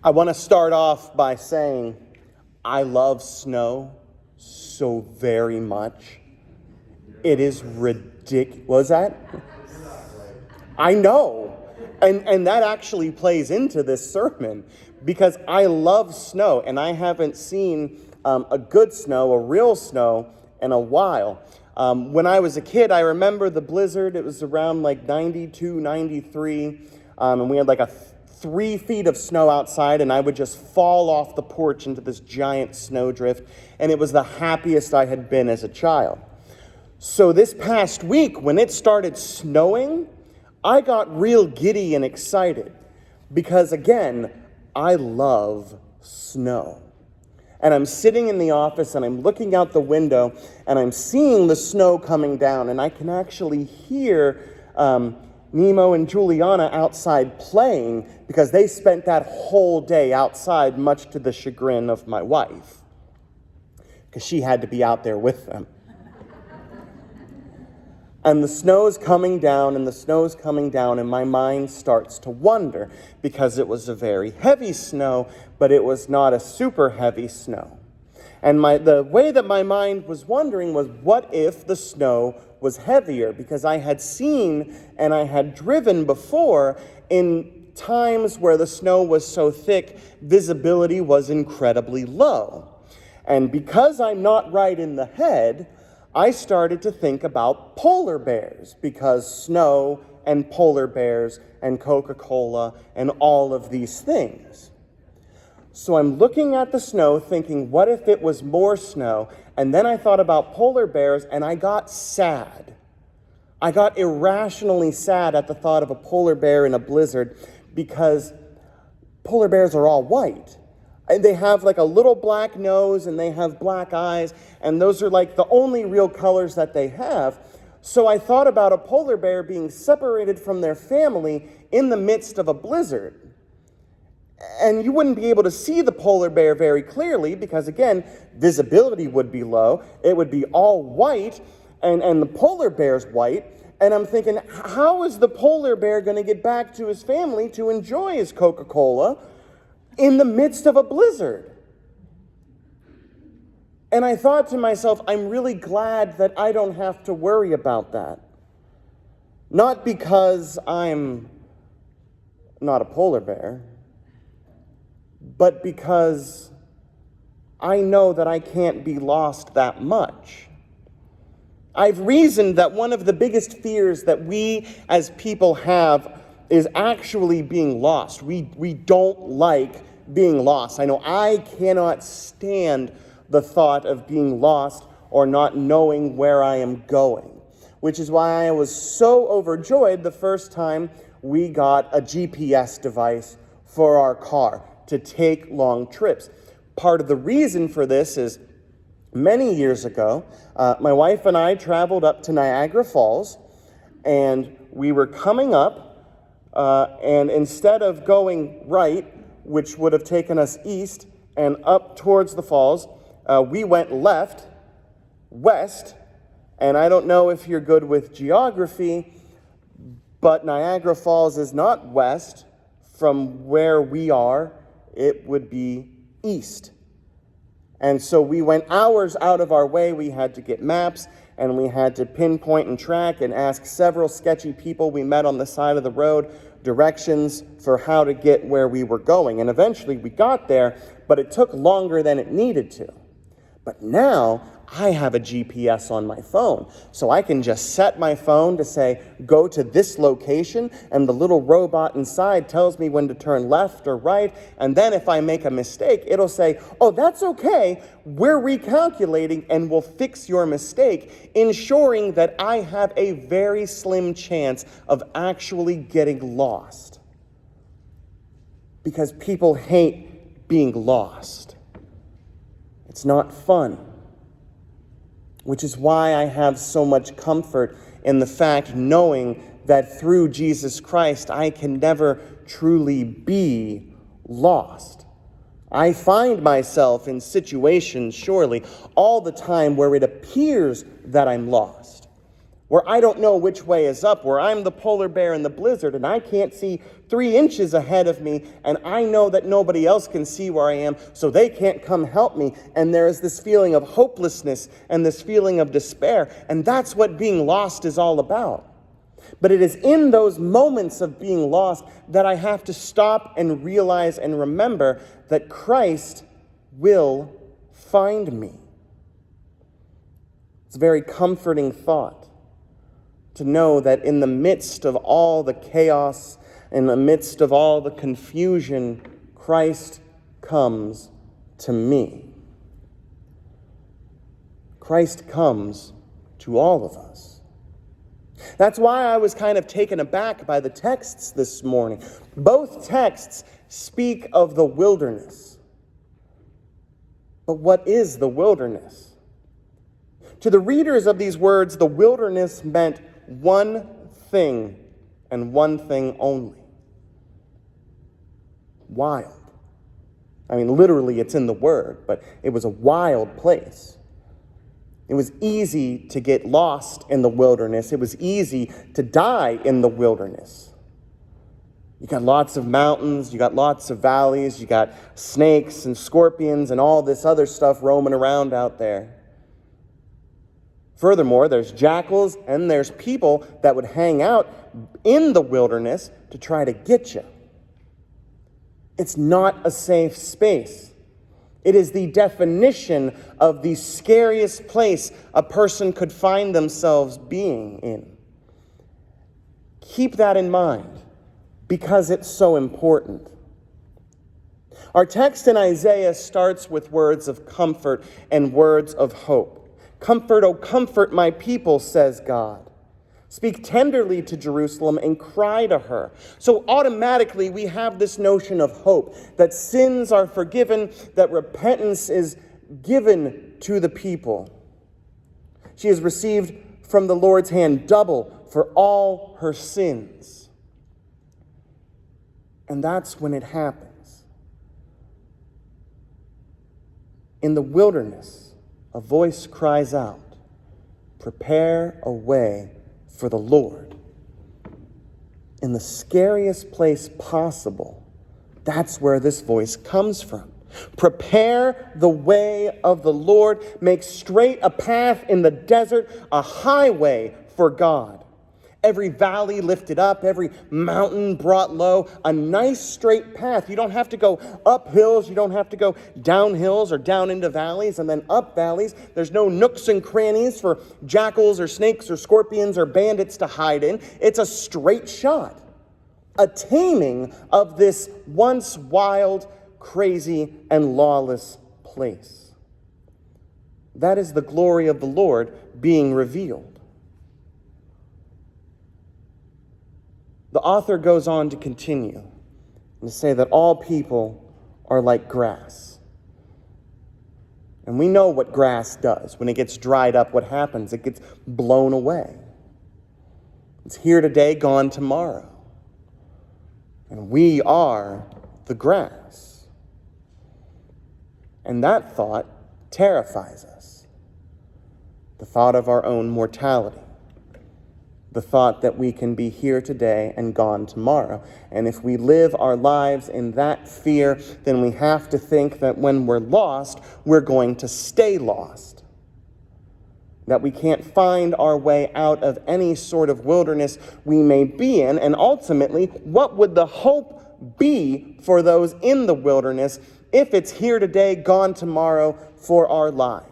I want to start off by saying I love snow so very much. It is ridiculous. Was that? I know. And that actually plays into this sermon because I love snow and I haven't seen a good snow, a real snow, in a while. When I was a kid, I remember the blizzard. It was around like 92, 93, and we had like 3 feet of snow outside, and I would just fall off the porch into this giant snowdrift, and it was the happiest I had been as a child. So this past week, when it started snowing, I got real giddy and excited because, again, I love snow. And I'm sitting in the office and I'm looking out the window and I'm seeing the snow coming down, and I can actually hear Nemo and Juliana outside playing because they spent that whole day outside, much to the chagrin of my wife, because she had to be out there with them. And the snow's coming down, and the snow's coming down, and my mind starts to wonder, because it was a very heavy snow, but it was not a super heavy snow. And the way that my mind was wondering was, what if the snow was heavier? Because I had seen and I had driven before in times where the snow was so thick, visibility was incredibly low. And because I'm not right in the head, I started to think about polar bears, because snow and polar bears and Coca-Cola and all of these things. So I'm looking at the snow thinking, what if it was more snow? And then I thought about polar bears and I got sad. I got irrationally sad at the thought of a polar bear in a blizzard, because polar bears are all white. And they have like a little black nose and they have black eyes, and those are like the only real colors that they have. So I thought about a polar bear being separated from their family in the midst of a blizzard. And you wouldn't be able to see the polar bear very clearly because, again, visibility would be low. It would be all white, and the polar bear's white. And I'm thinking, how is the polar bear going to get back to his family to enjoy his Coca-Cola in the midst of a blizzard? And I thought to myself, I'm really glad that I don't have to worry about that. Not because I'm not a polar bear, but because I know that I can't be lost that much. I've reasoned that one of the biggest fears that we as people have is actually being lost. We don't like being lost. I know I cannot stand the thought of being lost or not knowing where I am going, which is why I was so overjoyed the first time we got a GPS device for our car to take long trips. Part of the reason for this is many years ago, my wife and I traveled up to Niagara Falls, and we were coming up, and instead of going right, which would have taken us east and up towards the falls, we went left, west, and I don't know if you're good with geography, but Niagara Falls is not west from where we are. It would be east. And so we went hours out of our way. We had to get maps, and we had to pinpoint and track and ask several sketchy people we met on the side of the road directions for how to get where we were going. And eventually we got there, but it took longer than it needed to. But now I have a GPS on my phone, so I can just set my phone to say, go to this location, and the little robot inside tells me when to turn left or right, and then if I make a mistake, it'll say, oh, that's okay, we're recalculating, and we'll fix your mistake, ensuring that I have a very slim chance of actually getting lost. Because people hate being lost. It's not fun. Which is why I have so much comfort in the fact knowing that through Jesus Christ, I can never truly be lost. I find myself in situations, surely, all the time where it appears that I'm lost. where I don't know which way is up, where I'm the polar bear in the blizzard and I can't see 3 inches ahead of me, and I know that nobody else can see where I am, so they can't come help me. And there is this feeling of hopelessness and this feeling of despair, and that's what being lost is all about. But it is in those moments of being lost that I have to stop and realize and remember that Christ will find me. It's a very comforting thought to know that in the midst of all the chaos, in the midst of all the confusion, Christ comes to me. Christ comes to all of us. That's why I was kind of taken aback by the texts this morning. Both texts speak of the wilderness. But what is the wilderness? To the readers of these words, the wilderness meant one thing and one thing only. Wild. I mean, literally, it's in the word, but it was a wild place. It was easy to get lost in the wilderness. It was easy to die in the wilderness. You got lots of mountains, you got lots of valleys, you got snakes and scorpions and all this other stuff roaming around out there. Furthermore, there's jackals and there's people that would hang out in the wilderness to try to get you. It's not a safe space. It is the definition of the scariest place a person could find themselves being in. Keep that in mind, because it's so important. Our text in Isaiah starts with words of comfort and words of hope. Comfort, O comfort my people, says God. Speak tenderly to Jerusalem and cry to her. So automatically we have this notion of hope, that sins are forgiven, that repentance is given to the people. She has received from the Lord's hand double for all her sins. And that's when it happens. In the wilderness, a voice cries out, "Prepare a way for the Lord." In the scariest place possible, that's where this voice comes from. Prepare the way of the Lord. Make straight a path in the desert, a highway for God. Every valley lifted up, every mountain brought low, a nice straight path. You don't have to go up hills, you don't have to go down hills or down into valleys and then up valleys. There's no nooks and crannies for jackals or snakes or scorpions or bandits to hide in. It's a straight shot, a taming of this once wild, crazy, and lawless place. That is the glory of the Lord being revealed. The author goes on to continue and to say that all people are like grass. And we know what grass does. When it gets dried up, what happens? It gets blown away. It's here today, gone tomorrow. And we are the grass. And that thought terrifies us. The thought of our own mortality. The thought that we can be here today and gone tomorrow. And if we live our lives in that fear, then we have to think that when we're lost, we're going to stay lost. That we can't find our way out of any sort of wilderness we may be in. And ultimately, what would the hope be for those in the wilderness if it's here today, gone tomorrow for our lives?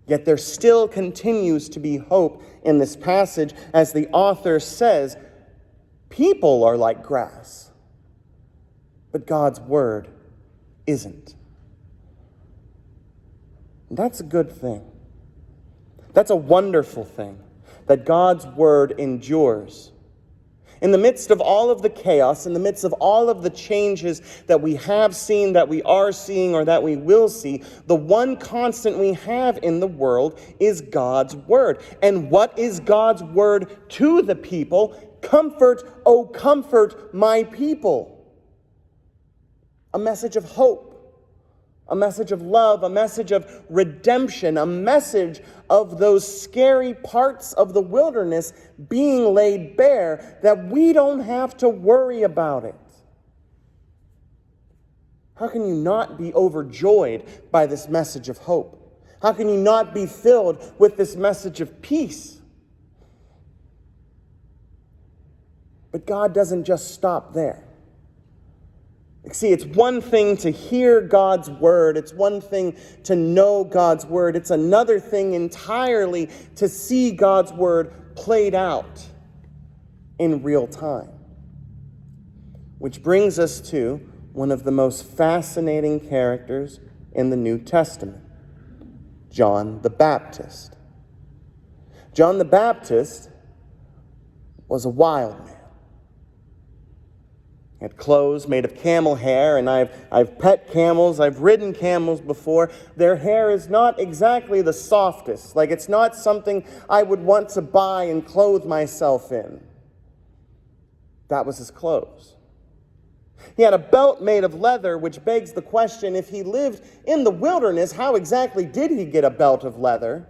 Yet there still continues to be hope in this passage, as the author says, people are like grass, but God's word isn't. And that's a good thing. That's a wonderful thing, that God's word endures. In the midst of all of the chaos, in the midst of all of the changes that we have seen, that we are seeing, or that we will see, the one constant we have in the world is God's word. And what is God's word to the people? Comfort, O comfort my people. A message of hope, a message of love, a message of redemption, a message of those scary parts of the wilderness being laid bare, that we don't have to worry about it. How can you not be overjoyed by this message of hope? How can you not be filled with this message of peace? But God doesn't just stop there. See, it's one thing to hear God's word. It's one thing to know God's word. It's another thing entirely to see God's word played out in real time. Which brings us to one of the most fascinating characters in the New Testament, John the Baptist. John the Baptist was a wild man. He had clothes made of camel hair, and I've pet camels, I've ridden camels before. Their hair is not exactly the softest. Like, it's not something I would want to buy and clothe myself in. That was his clothes. He had a belt made of leather, which begs the question, if he lived in the wilderness, how exactly did he get a belt of leather?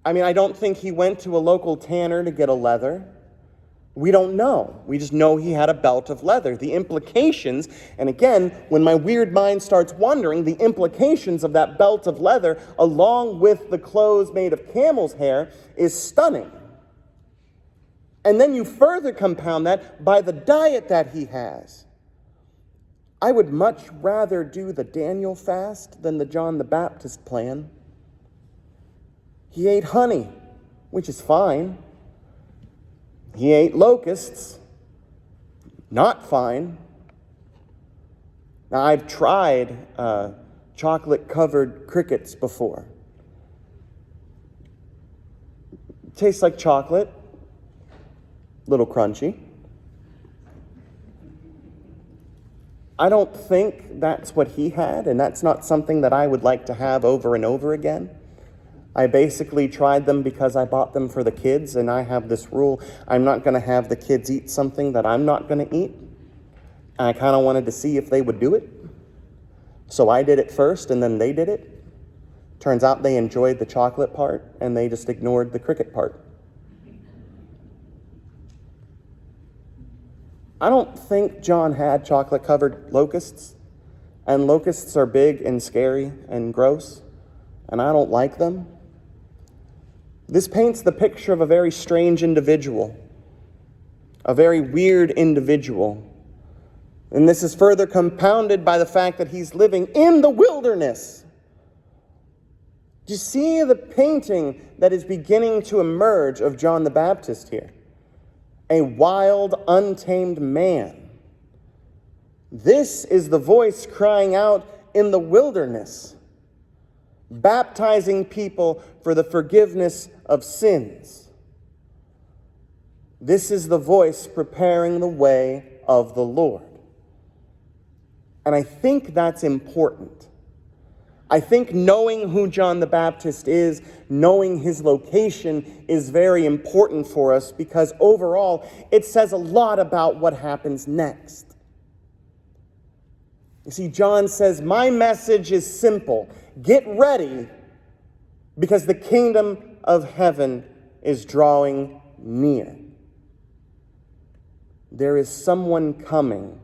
I mean, I don't think he went to a local tanner to get a leather. We don't know. We just know he had a belt of leather. The implications, and again, when my weird mind starts wondering, the implications of that belt of leather, along with the clothes made of camel's hair, is stunning. And then you further compound that by the diet that he has. I would much rather do the Daniel fast than the John the Baptist plan. He ate honey, which is fine. He ate locusts, not fine. Now, I've tried chocolate-covered crickets before. Tastes like chocolate. Little crunchy. I don't think that's what he had, and that's not something that I would like to have over and over again. I basically tried them because I bought them for the kids, and I have this rule: I'm not going to have the kids eat something that I'm not going to eat. And I kind of wanted to see if they would do it. So I did it first, and then they did it. Turns out they enjoyed the chocolate part, and they just ignored the cricket part. I don't think John had chocolate-covered locusts, and locusts are big and scary and gross, and I don't like them. This paints the picture of a very strange individual, a very weird individual. And this is further compounded by the fact that he's living in the wilderness. Do you see the painting that is beginning to emerge of John the Baptist here? A wild, untamed man. This is the voice crying out in the wilderness, baptizing people for the forgiveness of sins. This is the voice preparing the way of the Lord. And I think that's important. I think knowing who John the Baptist is, knowing his location, is very important for us, because overall it says a lot about what happens next. You see, John says, my message is simple. Get ready, because the kingdom of heaven is drawing near. There is someone coming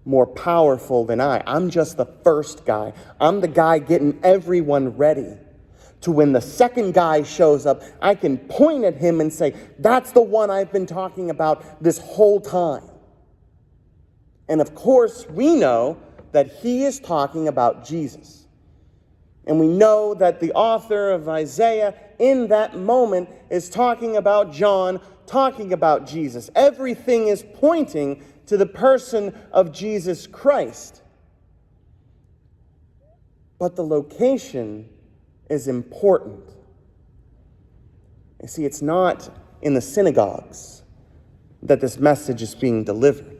more powerful than I. I'm just the first guy. I'm the guy getting everyone ready. To when the second guy shows up, I can point at him and say, that's the one I've been talking about this whole time. And of course, we know that he is talking about Jesus. And we know that the author of Isaiah in that moment is talking about John, talking about Jesus. Everything is pointing to the person of Jesus Christ. But the location is important. You see, it's not in the synagogues that this message is being delivered.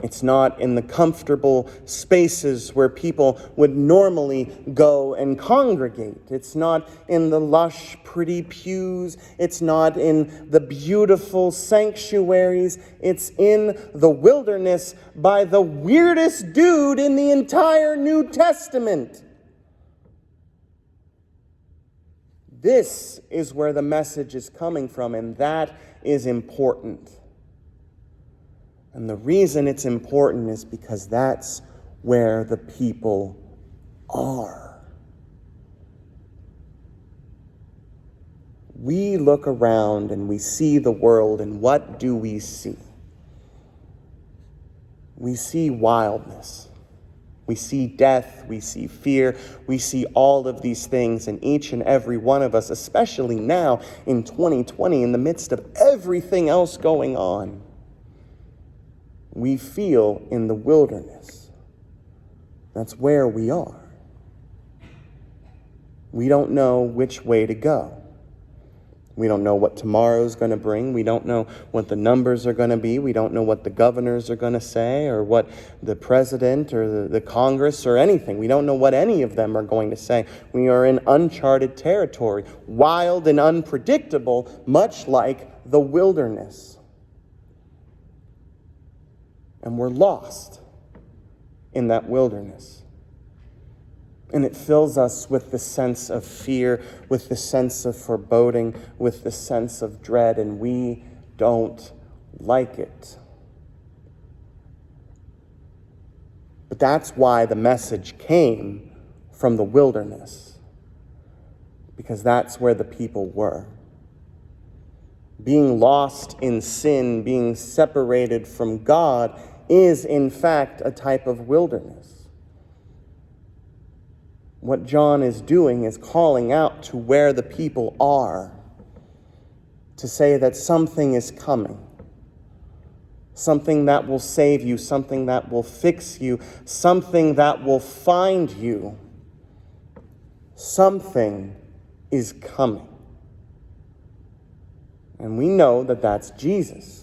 It's not in the comfortable spaces where people would normally go and congregate. It's not in the lush, pretty pews. It's not in the beautiful sanctuaries. It's in the wilderness by the weirdest dude in the entire New Testament. This is where the message is coming from, and that is important. And the reason it's important is because that's where the people are. We look around and we see the world, and what do we see? We see wildness. We see death. We see fear. We see all of these things, and each and every one of us, especially now in 2020, in the midst of everything else going on, we feel in the wilderness. That's where we are. We don't know which way to go. We don't know what tomorrow's going to bring. We don't know what the numbers are going to be. We don't know what the governors are going to say, or what the president or the Congress or anything. We don't know what any of them are going to say. We are in uncharted territory, wild and unpredictable, much like the wilderness. And we're lost in that wilderness. And it fills us with the sense of fear, with the sense of foreboding, with the sense of dread, and we don't like it. But that's why the message came from the wilderness, because that's where the people were. Being lost in sin, being separated from God, is in fact a type of wilderness. What John is doing is calling out to where the people are, to say that something is coming, something that will save you, something that will fix you, something that will find you. Something is coming. And we know that that's Jesus.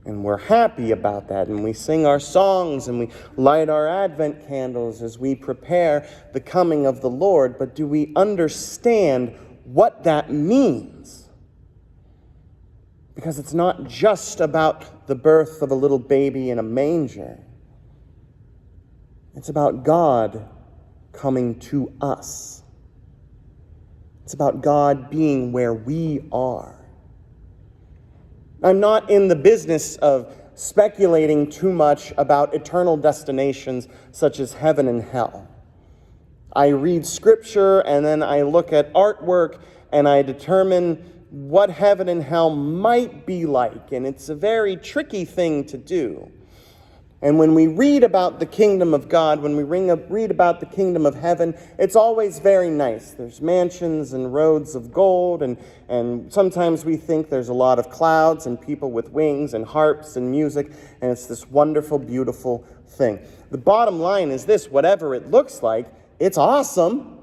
And we're happy about that, and we sing our songs, and we light our Advent candles as we prepare the coming of the Lord. But do we understand what that means? Because it's not just about the birth of a little baby in a manger. It's about God coming to us. It's about God being where we are. I'm not in the business of speculating too much about eternal destinations such as heaven and hell. I read scripture and then I look at artwork and I determine what heaven and hell might be like, and it's a very tricky thing to do. And when we read about the kingdom of God, when we read about the kingdom of heaven, it's always very nice. There's mansions and roads of gold, and sometimes we think there's a lot of clouds and people with wings and harps and music, and it's this wonderful, beautiful thing. The bottom line is this: whatever it looks like, it's awesome.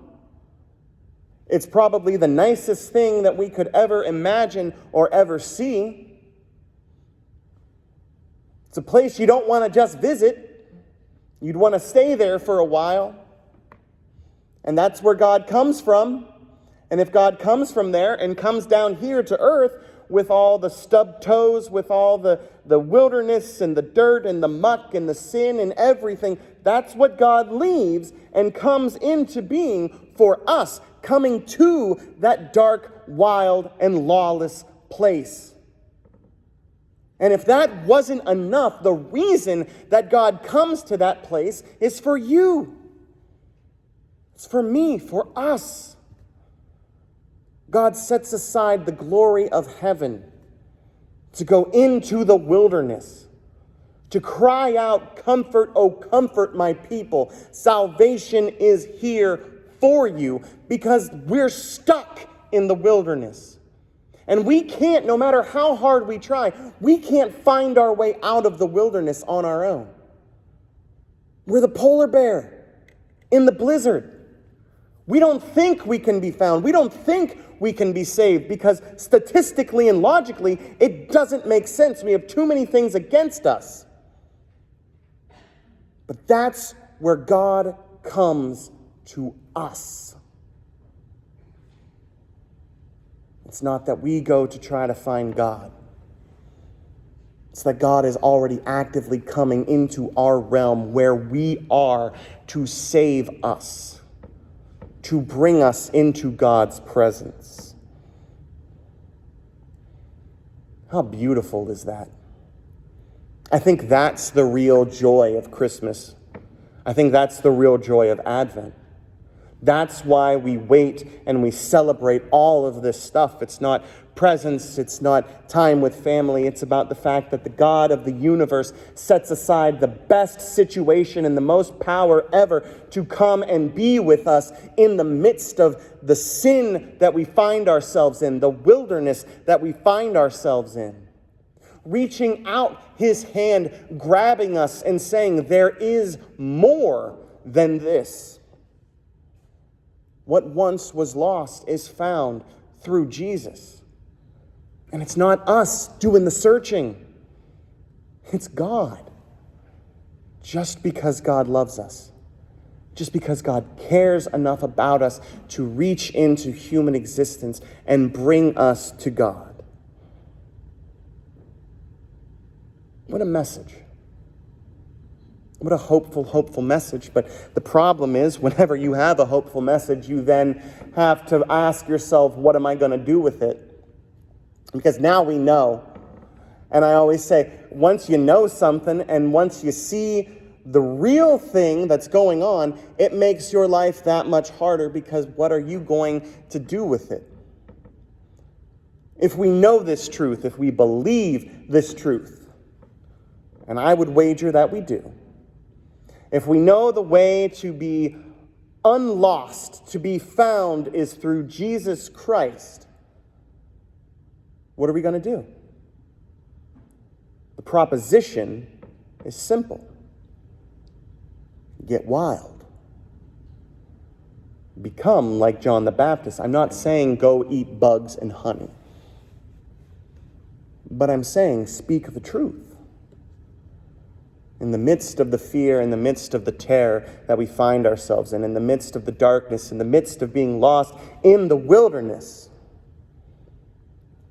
It's probably the nicest thing that we could ever imagine or ever see. It's a place you don't want to just visit. You'd want to stay there for a while. And that's where God comes from. And if God comes from there and comes down here to earth with all the stubbed toes, with all the wilderness and the dirt and the muck and the sin and everything, that's what God leaves and comes into being for us, coming to that dark, wild, and lawless place. And if that wasn't enough, the reason that God comes to that place is for you. It's for me, for us. God sets aside the glory of heaven to go into the wilderness, to cry out, "Comfort, O comfort my people. Salvation is here for you," because we're stuck in the wilderness. And we can't, no matter how hard we try, we can't find our way out of the wilderness on our own. We're the polar bear in the blizzard. We don't think we can be found. We don't think we can be saved because statistically and logically, it doesn't make sense. We have too many things against us. But that's where God comes to us. It's not that we go to try to find God. It's that God is already actively coming into our realm where we are to save us, to bring us into God's presence. How beautiful is that? I think that's the real joy of Christmas. I think that's the real joy of Advent. That's why we wait and we celebrate all of this stuff. It's not presents, it's not time with family. It's about the fact that the God of the universe sets aside the best situation and the most power ever to come and be with us in the midst of the sin that we find ourselves in, the wilderness that we find ourselves in. Reaching out his hand, grabbing us and saying, there is more than this. What once was lost is found through Jesus. And it's not us doing the searching. It's God. Just because God loves us. Just because God cares enough about us to reach into human existence and bring us to God. What a message. What a hopeful message. But the problem is, whenever you have a hopeful message, you then have to ask yourself, what am I going to do with it? Because now we know. And I always say, once you know something and once you see the real thing that's going on, it makes your life that much harder, because what are you going to do with it? If we know this truth, if we believe this truth, and I would wager that we do, if we know the way to be unlost, to be found is through Jesus Christ, what are we going to do? The proposition is simple. Get wild. Become like John the Baptist. I'm not saying go eat bugs and honey. But I'm saying speak the truth. In the midst of the fear, in the midst of the terror that we find ourselves in the midst of the darkness, in the midst of being lost in the wilderness,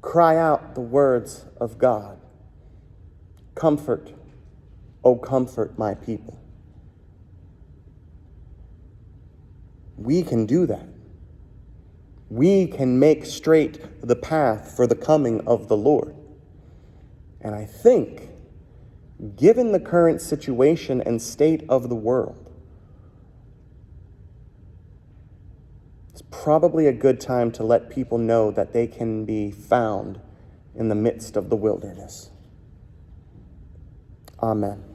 cry out the words of God. Comfort, O comfort my people. We can do that. We can make straight the path for the coming of the Lord. And I think, given the current situation and state of the world, it's probably a good time to let people know that they can be found in the midst of the wilderness. Amen.